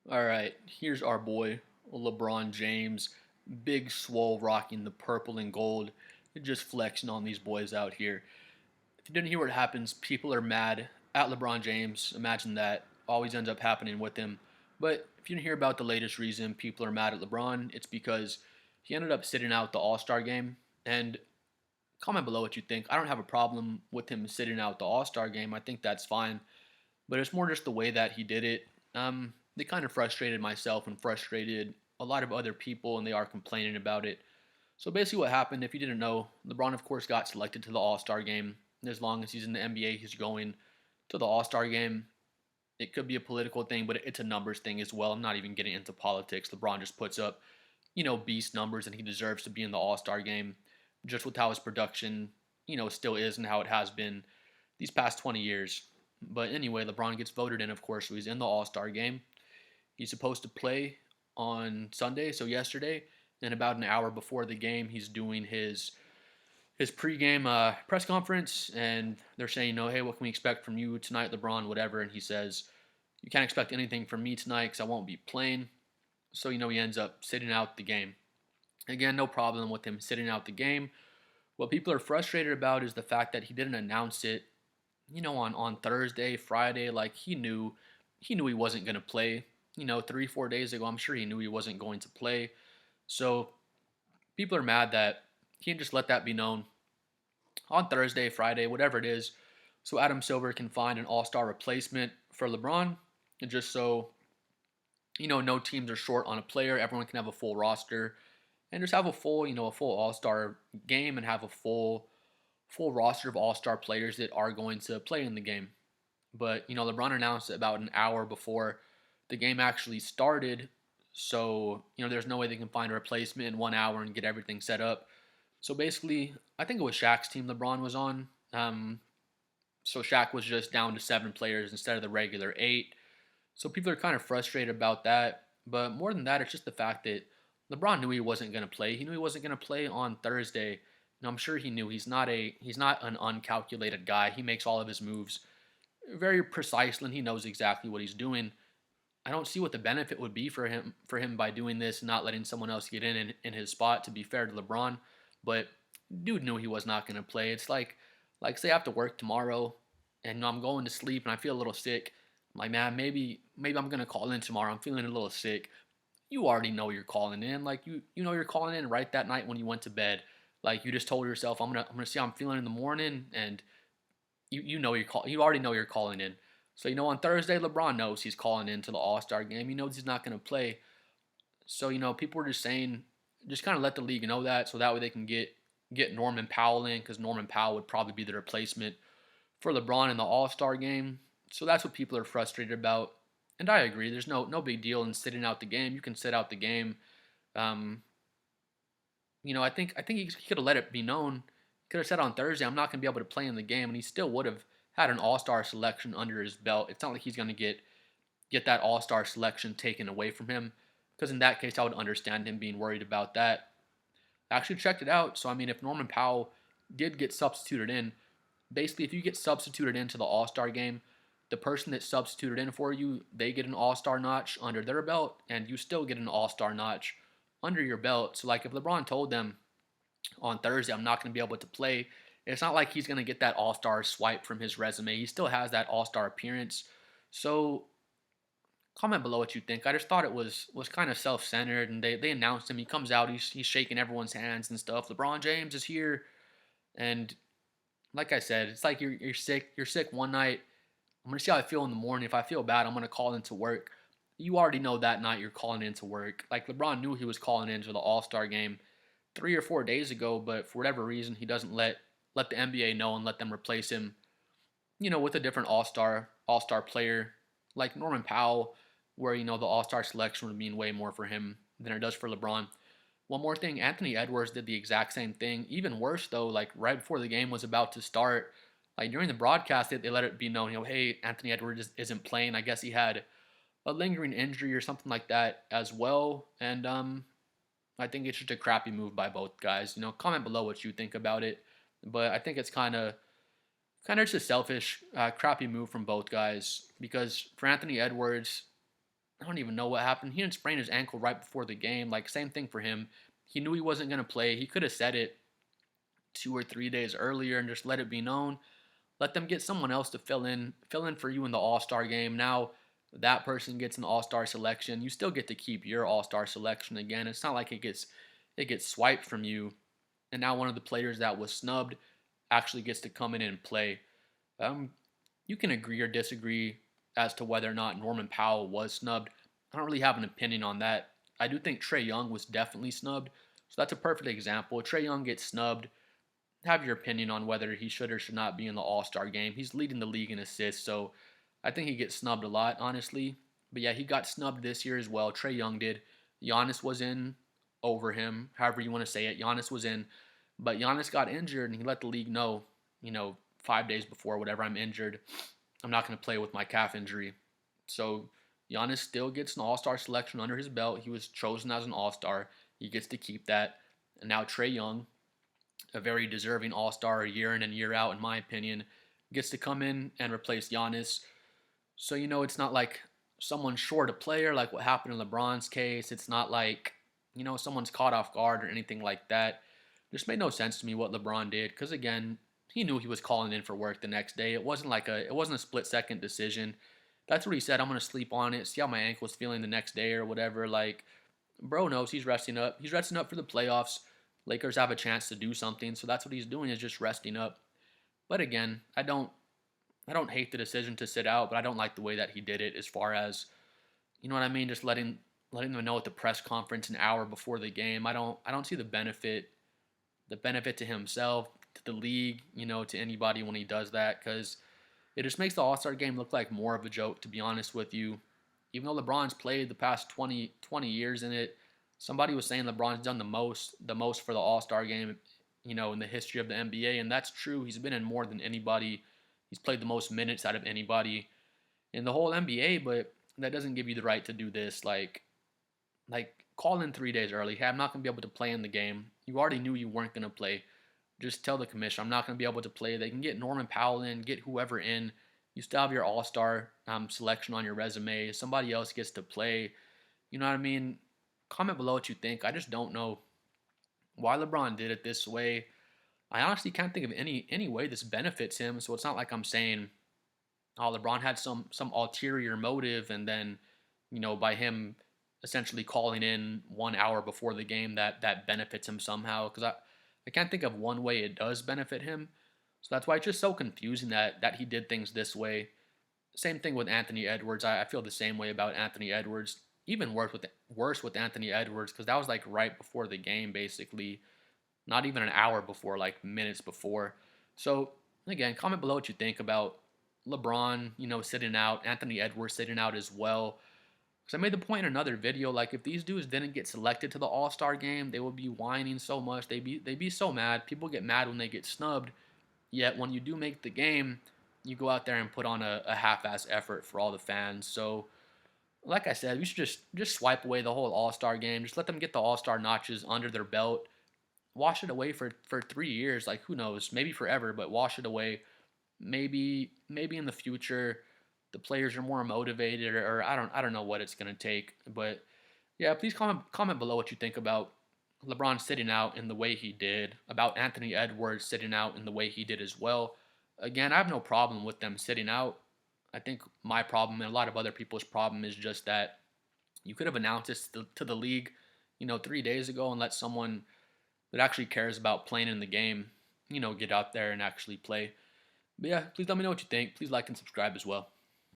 All right, here's our boy LeBron James, big swole rocking the purple and gold, just flexing on these boys out here. If you didn't hear what happens, people are mad at LeBron James. Imagine that always ends up happening with him. But if you didn't hear about the latest reason people are mad at LeBron, it's because he ended up sitting out the All Star game. And comment below what you think. I don't have a problem with him sitting out the All Star game. I think that's fine. But it's more just the way that he did it. They kind of frustrated myself and frustrated a lot of other people, and they are complaining about it. So basically, what happened, if you didn't know, LeBron, of course, got selected to the All Star game. And as long as he's in the NBA, he's going to the All Star game. It could be a political thing, but it's a numbers thing as well. I'm not even getting into politics. LeBron just puts up, beast numbers, and he deserves to be in the All Star game just with how his production, still is and how it has been these past 20 years. But anyway, LeBron gets voted in, of course, so he's in the All Star game. He's supposed to play on Sunday, so yesterday. And about an hour before the game, he's doing his pregame press conference, and they're saying, "No, hey, what can we expect from you tonight, LeBron? Whatever." And he says, "You can't expect anything from me tonight because I won't be playing." So he ends up sitting out the game. Again, no problem with him sitting out the game. What people are frustrated about is the fact that he didn't announce it, on Thursday, Friday. Like he knew he wasn't going to play. 3, 4 days ago, I'm sure he knew he wasn't going to play. So people are mad that he can just let that be known on Thursday, Friday, whatever it is, so Adam Silver can find an all-star replacement for LeBron, and just so no teams are short on a player, everyone can have a full roster, and just have a full all-star game and have a full roster of all-star players that are going to play in the game. But LeBron announced it about an hour before the game actually started, so there's no way they can find a replacement in 1 hour and get everything set up. So basically, I think it was Shaq's team LeBron was on. So Shaq was just down to 7 players instead of the regular 8. So people are kind of frustrated about that. But more than that, it's just the fact that LeBron knew he wasn't going to play. He knew he wasn't going to play on Thursday. And I'm sure he knew he's not an uncalculated guy. He makes all of his moves very precisely, and he knows exactly what he's doing. I don't see what the benefit would be for him by doing this and not letting someone else get in his spot. To be fair to LeBron, but dude knew he was not going to play. It's like say I have to work tomorrow, and I'm going to sleep and I feel a little sick. I'm like, man, maybe I'm gonna call in tomorrow. I'm feeling a little sick. You already know you're calling in. Like you know you're calling in right that night when you went to bed. Like you just told yourself, I'm gonna see how I'm feeling in the morning, and you know you're call you already know you're calling in. So on Thursday, LeBron knows he's calling into the All Star game. He knows he's not going to play. So people are just saying, just kind of let the league know that, so that way they can get Norman Powell in, because Norman Powell would probably be the replacement for LeBron in the All Star game. So that's what people are frustrated about, and I agree. There's no big deal in sitting out the game. You can sit out the game. Um, I think he could have let it be known. Could have said on Thursday, I'm not going to be able to play in the game, and he still would have had an All Star selection under his belt. It's not like he's going to get that All Star selection taken away from him, because in that case, I would understand him being worried about that. I actually checked it out. So I mean, if Norman Powell did get substituted in, basically, if you get substituted into the All Star game, the person that substituted in for you, they get an All Star notch under their belt, and you still get an All Star notch under your belt. So like if LeBron told them on Thursday, I'm not going to be able to play, it's not like he's going to get that All Star swipe from his resume. He still has that All Star appearance. So comment below what you think. I just thought it was kind of self centered, and they announced him. He comes out, he's shaking everyone's hands and stuff. LeBron James is here, and like I said, it's like you're sick. You're sick one night. I'm gonna see how I feel in the morning. If I feel bad, I'm gonna call into work. You already know that night you're calling into work. Like LeBron knew he was calling into the All Star game 3 or 4 days ago, but for whatever reason, he doesn't let the NBA know and let them replace him. With a different All Star player like Norman Powell, where the All Star selection would mean way more for him than it does for LeBron. One more thing, Anthony Edwards did the exact same thing. Even worse though, like right before the game was about to start, like during the broadcast, they let it be known, hey, Anthony Edwards isn't playing. I guess he had a lingering injury or something like that as well. And I think it's just a crappy move by both guys. Comment below what you think about it. But I think it's kind of just a selfish, crappy move from both guys, because for Anthony Edwards, I don't even know what happened. He didn't sprain his ankle right before the game. Like, same thing for him. He knew he wasn't going to play. He could have said it 2 or 3 days earlier and just let it be known. Let them get someone else to fill in for you in the All-Star game. Now that person gets an All-Star selection. You still get to keep your All-Star selection again. It's not like it gets swiped from you. And now one of the players that was snubbed actually gets to come in and play. Um, you can agree or disagree as to whether or not Norman Powell was snubbed. I don't really have an opinion on that. I do think Trae Young was definitely snubbed. So that's a perfect example. Trae Young gets snubbed. Have your opinion on whether he should or should not be in the All-Star game. He's leading the league in assists, so I think he gets snubbed a lot, honestly. But yeah, he got snubbed this year as well. Trae Young did. Giannis was in over him, however you want to say it. Giannis was in, but Giannis got injured, and he let the league know, 5 days before, whatever, I'm injured. I'm not going to play with my calf injury. So Giannis still gets an All-Star selection under his belt. He was chosen as an All-Star. He gets to keep that. And now Trae Young, a very deserving All-Star year in and year out, in my opinion, gets to come in and replace Giannis. So, it's not like someone's short a player like what happened in LeBron's case. It's not like, someone's caught off guard or anything like that. It just made no sense to me what LeBron did because, again, he knew he was calling in for work the next day. It wasn't a split-second decision. That's what he said. I'm going to sleep on it, see how my ankle's feeling the next day or whatever. Like, bro knows he's resting up. He's resting up for the playoffs. Lakers have a chance to do something, so that's what he's doing is just resting up. But again, I don't hate the decision to sit out, but I don't like the way that he did it as far as, you know what I mean, just letting them know at the press conference an hour before the game. I don't see the benefit to himself, to the league, to anybody when he does that cuz it just makes the All-Star game look like more of a joke, to be honest with you. Even though LeBron's played the past 20 years in it, somebody was saying LeBron's done the most for the All-Star game, in the history of the NBA, and that's true. He's been in more than anybody. He's played the most minutes out of anybody in the whole NBA, but that doesn't give you the right to do this. Like call in 3 days early. Hey, I'm not gonna be able to play in the game. You already knew you weren't gonna play. Just tell the commission I'm not gonna be able to play. They can get Norman Powell in, get whoever in. You still have your All-Star selection on your resume. Somebody else gets to play. You know what I mean? Comment below what you think. I just don't know why LeBron did it this way. I honestly can't think of any way this benefits him. So it's not like I'm saying, oh, LeBron had some ulterior motive, and then, by him essentially calling in 1 hour before the game, that benefits him somehow. Because I can't think of one way it does benefit him. So that's why it's just so confusing that he did things this way. Same thing with Anthony Edwards. I feel the same way about Anthony Edwards. Even worse with Anthony Edwards because that was like right before the game, basically. Not even an hour before, like minutes before. So again, comment below what you think about LeBron, sitting out, Anthony Edwards sitting out as well. Because I made the point in another video, like if these dudes didn't get selected to the All-Star game, they would be whining so much. They'd be so mad. People get mad when they get snubbed. Yet when you do make the game, you go out there and put on a half-ass effort for all the fans. So like I said, we should just swipe away the whole All-Star game. Just let them get the All-Star notches under their belt. Wash it away for 3 years. Like who knows? Maybe forever, but wash it away. Maybe in the future the players are more motivated, or I don't know what it's gonna take. But yeah, please comment below what you think about LeBron sitting out in the way he did, about Anthony Edwards sitting out in the way he did as well. Again, I have no problem with them sitting out. I think my problem and a lot of other people's problem is just that you could have announced this to the league, 3 days ago and let someone that actually cares about playing in the game, get out there and actually play. But yeah, please let me know what you think. Please like and subscribe as well.